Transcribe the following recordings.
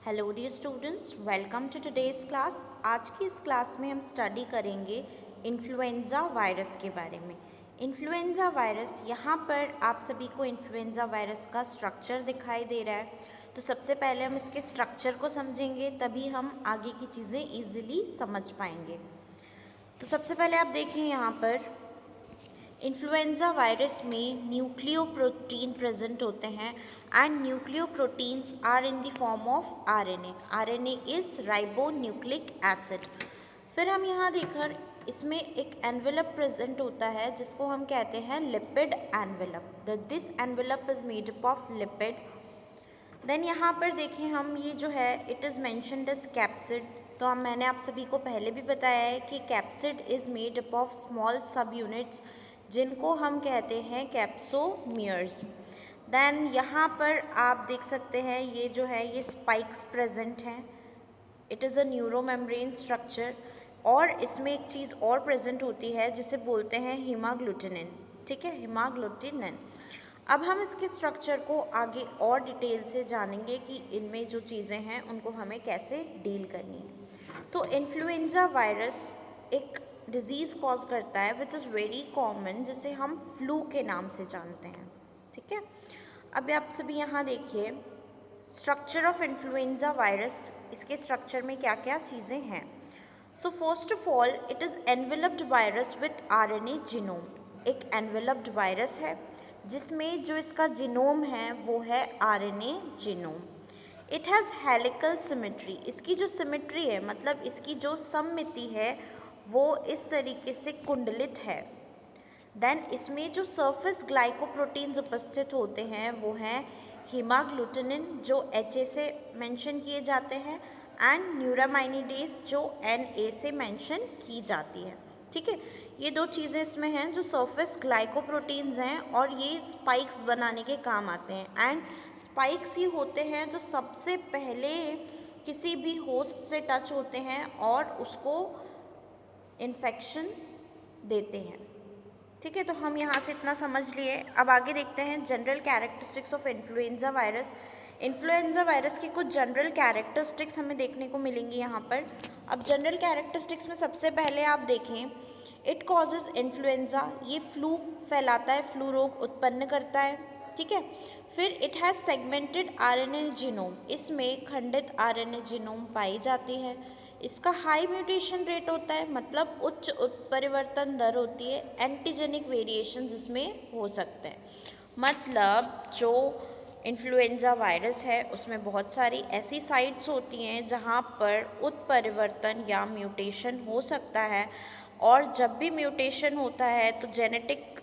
Hello dear students, welcome to today's class. आज की इस क्लास में हम स्टडी करेंगे इन्फ्लुएंज़ा वायरस के बारे में। इन्फ्लुएंज़ा वायरस, यहाँ पर आप सभी को इन्फ्लुएंज़ा वायरस का स्ट्रक्चर दिखाई दे रहा है। तो सबसे पहले हम इसके स्ट्रक्चर को समझेंगे, तभी हम आगे की चीज़ें ईजिली समझ पाएंगे। तो सबसे पहले आप देखें यहाँ पर इन्फ्लुएंज़ा वायरस में न्यूक्लियोप्रोटीन प्रेजेंट होते हैं and nucleoproteins are in the form of RNA. RNA is ribonucleic acid. फिर हम यहाँ देखकर इसमें एक एनवेलप प्रेजेंट होता है जिसको हम कहते हैं lipid envelope. This envelope is made up of lipid. Then यहाँ पर देखें हम, ये जो है it is mentioned as capsid. तो मैंने आप सभी को पहले भी बताया है कि capsid is made up of small सब यूनिट्स जिनको हम कहते हैं कैप्सोमियर्स। देन यहाँ पर आप देख सकते हैं ये जो है ये स्पाइक्स प्रेजेंट हैं। It is a neuromembrane structure. और इसमें एक चीज़ और प्रेजेंट होती है जिसे बोलते हैं हीमाग्लूटिनिन। ठीक है, हीमाग्लूटिनिन। अब हम इसके स्ट्रक्चर को आगे और डिटेल से जानेंगे कि इनमें जो चीज़ें हैं उनको हमें कैसे डील करनी है। तो इन्फ्लुएंजा वायरस एक डिज़ीज़ कॉज करता है विच इज़ वेरी कॉमन, जिसे हम फ्लू के नाम से जानते हैं। ठीक है, अब आप सभी यहाँ देखिए स्ट्रक्चर ऑफ इन्फ्लुएंजा वायरस, इसके स्ट्रक्चर में क्या क्या चीज़ें हैं। So first of all it is enveloped virus with RNA genome. एक एनवेलप्ड वायरस है जिसमें जो इसका जीनोम है वो है RNA genome. It has helical symmetry. इसकी जो सिमेट्री है, मतलब इसकी जो सममिति है, वो इस तरीके से कुंडलित है। देन इसमें जो सरफेस ग्लाइकोप्रोटीन्स उपस्थित होते हैं वो हैं हीमाग्लूटिनिन जो HA से मेंशन किए जाते हैं एंड न्यूरामाइनिडेज जो NA से मेंशन की जाती है। ठीक है, ये दो चीज़ें इसमें हैं जो सरफेस ग्लाइकोप्रोटीन्स हैं और ये स्पाइक्स बनाने के काम आते हैं। एंड स्पाइक्स ही होते हैं जो सबसे पहले किसी भी होस्ट से टच होते हैं और उसको इन्फेक्शन देते हैं। ठीक है, तो हम यहाँ से इतना समझ लिए। अब आगे देखते हैं general characteristics of influenza virus. Influenza virus की कुछ जनरल कैरेक्टरिस्टिक्स हमें देखने को मिलेंगी यहाँ पर। अब जनरल कैरेक्टरिस्टिक्स में सबसे पहले आप देखें, इट कॉजेज इन्फ्लुएंजा, ये फ्लू फैलाता है, फ्लू रोग उत्पन्न करता है। ठीक है, फिर it has segmented RNA genome, इसमें खंडित आरएनए जीनोम पाई जाती है। इसका हाई म्यूटेशन रेट होता है, मतलब उच्च उत्परिवर्तन दर होती है। एंटीजेनिक वेरिएशंस इसमें हो सकते हैं, मतलब जो इन्फ्लुएंजा वायरस है उसमें बहुत सारी ऐसी साइट्स होती हैं जहाँ पर उत्परिवर्तन या म्यूटेशन हो सकता है। और जब भी म्यूटेशन होता है तो जेनेटिक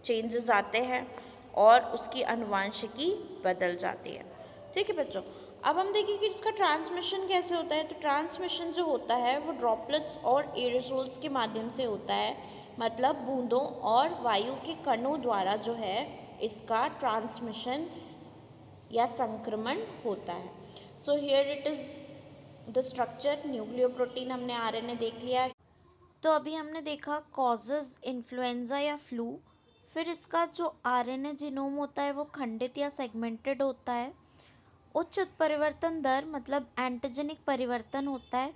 चेंजेस आते हैं और उसकी आनुवंशिकी बदल जाती है। ठीक है बच्चों, अब हम देखें कि इसका ट्रांसमिशन कैसे होता है। तो ट्रांसमिशन जो होता है वो ड्रॉपलेट्स और एरोसोल्स के माध्यम से होता है, मतलब बूंदों और वायु के कणों द्वारा जो है इसका ट्रांसमिशन या संक्रमण होता है। So here it is the structure. Nucleoprotein हमने आरएनए देख लिया। तो अभी हमने देखा कॉजेज इन्फ्लुएंजा या फ्लू। फिर इसका जो आरएनए जीनोम होता है वो खंडित या सेगमेंटेड होता है। उच्च उत्परिवर्तन दर, मतलब एंटीजेनिक परिवर्तन होता है।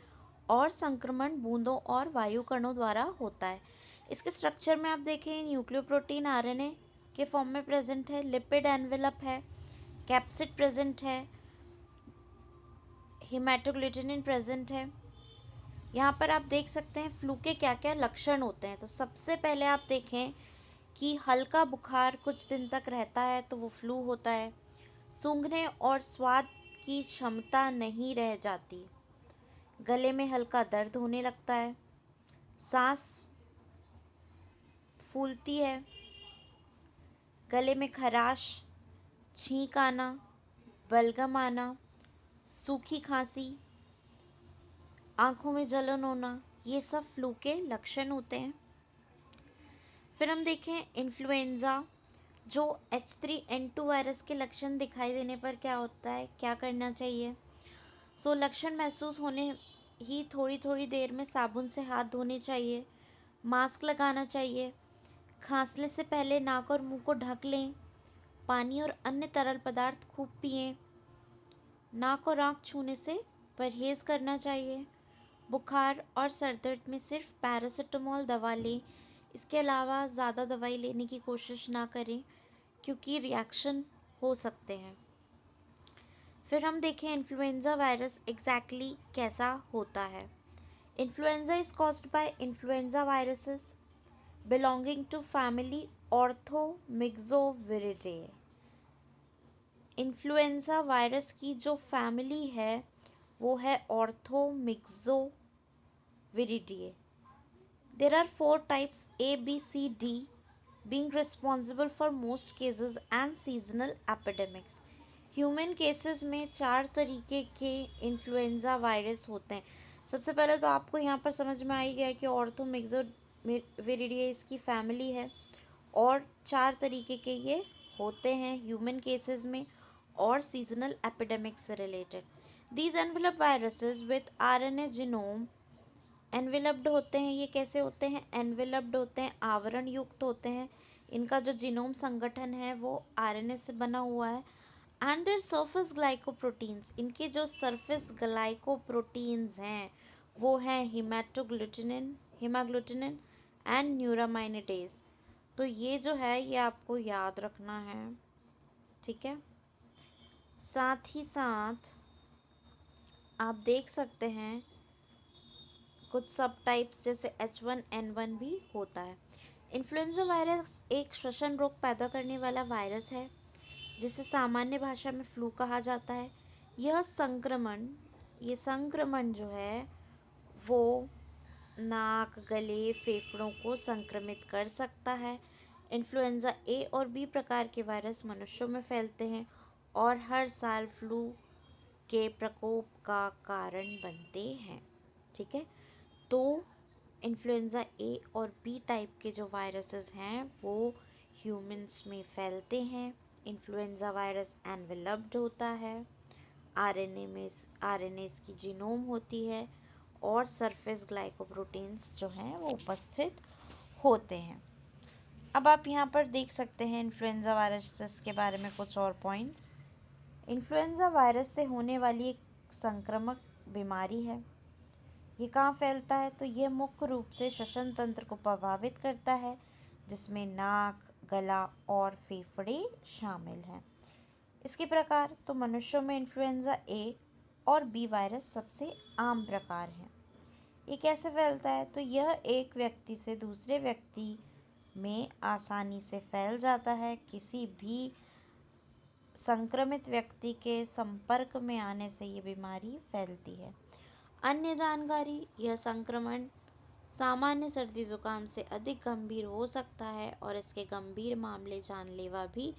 और संक्रमण बूंदों और वायु कणों द्वारा होता है। इसके स्ट्रक्चर में आप देखें न्यूक्लियोप्रोटीन आरएनए के फॉर्म में प्रेजेंट है, लिपिड एनवेलप है, कैप्सिड प्रेजेंट है, हेमाटोग्लूटिनिन प्रेजेंट है। यहाँ पर आप देख सकते हैं फ्लू के क्या क्या लक्षण होते हैं। तो सबसे पहले आप देखें कि हल्का बुखार कुछ दिन तक रहता है तो वो फ्लू होता है। सूंघने और स्वाद की क्षमता नहीं रह जाती। गले में हल्का दर्द होने लगता है। सांस फूलती है। गले में खराश, छींक आना, बलगम आना, सूखी खांसी, आँखों में जलन होना, ये सब फ्लू के लक्षण होते हैं। फिर हम देखें इन्फ्लुएंज़ा, जो H3N2 वायरस के लक्षण दिखाई देने पर क्या होता है, क्या करना चाहिए। सो लक्षण महसूस होने ही थोड़ी थोड़ी देर में साबुन से हाथ धोने चाहिए, मास्क लगाना चाहिए, खांसने से पहले नाक और मुंह को ढक लें, पानी और अन्य तरल पदार्थ खूब पिएं, नाक और आँख छूने से परहेज़ करना चाहिए। बुखार और सर दर्द में सिर्फ पैरासिटामोल दवा लें। इसके अलावा ज़्यादा दवाई लेने की कोशिश ना करें क्योंकि रिएक्शन हो सकते हैं। फिर हम देखें इन्फ्लुएंज़ा वायरस एग्जैक्टली कैसा होता है। Influenza is caused by influenza viruses belonging to family Orthomyxoviridae. Influenza virus की जो फैमिली है वो है Orthomyxoviridae. There are 4 types A, B, C, D being responsible for most cases and seasonal epidemics. Human cases में 4 तरीके के influenza virus होते हैं। सबसे पहले तो आपको यहाँ पर समझ में आ ही गया कि ऑर्थोमिक्सोविरिडे इसकी फैमिली है और 4 तरीके के ये होते हैं ह्यूमन केसेस में और सीजनल एपिडेमिक्स से related. These envelope viruses with RNA genome enveloped होते हैं। ये कैसे होते हैं? एनवेलप्ड होते हैं, आवरण युक्त होते हैं। इनका जो जीनोम संगठन है वो आरएनए से बना हुआ है। एंड देयर सरफेस ग्लाइकोप्रोटीन्स, इनके जो सरफेस ग्लाइकोप्रोटीन्स हैं वो हैं हीमाग्लूटिनिन एंड न्यूरामाइनेडेज। तो ये जो है ये आपको याद रखना है, ठीक है। साथ ही साथ आप देख सकते हैं कुछ सब टाइप्स जैसे H1N1 भी होता है। इन्फ्लुएंजा वायरस एक श्वसन रोग पैदा करने वाला वायरस है जिसे सामान्य भाषा में फ्लू कहा जाता है। यह संक्रमण जो है वो नाक, गले, फेफड़ों को संक्रमित कर सकता है। इन्फ्लुएंजा ए और बी प्रकार के वायरस मनुष्यों में फैलते हैं और हर साल फ्लू के प्रकोप का कारण बनते हैं, ठीक है। तो इन्फ्लुएंज़ा ए और बी टाइप के जो वायरसेस हैं वो ह्यूमंस में फैलते हैं। इन्फ्लुएंज़ा वायरस एनवेलप्ड होता है, आरएनए इसकी जीनोम होती है और सरफेस ग्लाइकोप्रोटीन्स जो हैं वो उपस्थित होते हैं। अब आप यहाँ पर देख सकते हैं इन्फ्लुएंज़ा वायरसेस के बारे में कुछ और पॉइंट्स। इन्फ्लुएंज़ा वायरस से होने वाली एक संक्रामक बीमारी है। ये कहाँ फैलता है? तो ये मुख्य रूप से श्वसन तंत्र को प्रभावित करता है जिसमें नाक, गला और फेफड़े शामिल हैं। इसके प्रकार तो मनुष्यों में इन्फ्लुएंज़ा ए और बी वायरस सबसे आम प्रकार हैं। ये कैसे फैलता है? तो यह एक व्यक्ति से दूसरे व्यक्ति में आसानी से फैल जाता है। किसी भी संक्रमित व्यक्ति के संपर्क में आने से ये बीमारी फैलती है। अन्य जानकारी, यह संक्रमण सामान्य सर्दी जुकाम से अधिक गंभीर हो सकता है और इसके गंभीर मामले जानलेवा भी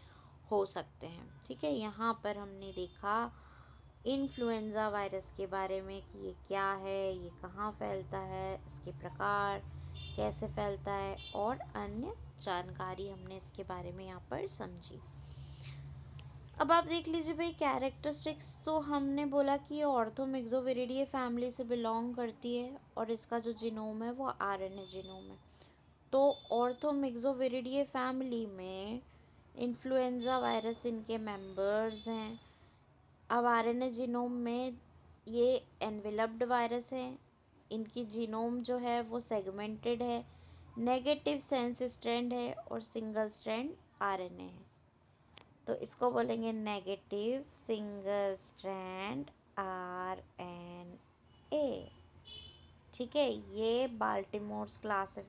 हो सकते हैं, ठीक है। यहाँ पर हमने देखा इन्फ्लुएंज़ा वायरस के बारे में कि ये क्या है, ये कहाँ फैलता है, इसके प्रकार कैसे फैलता है और अन्य जानकारी हमने इसके बारे में यहाँ पर समझी। अब आप देख लीजिए भाई कैरेक्टरिस्टिक्स, तो हमने बोला कि ये ऑर्थोमिक्सोविरिडे फैमिली से बिलोंग करती है और इसका जो जीनोम है वो आरएनए जीनोम है। तो ऑर्थोमिक्सोविरिडे फैमिली में इन्फ्लुएंज़ा वायरस इनके मेंबर्स हैं। अब आरएनए जीनोम में ये एनवेलप्ड वायरस है। इनकी जीनोम जो है वो सेगमेंटेड है, नेगेटिव सेंस स्ट्रैंड है और सिंगल स्ट्रैंड आरएनए है। तो इसको बोलेंगे नेगेटिव सिंगल स्ट्रैंड आरएनए, ठीक है। ये बाल्टीमोर्स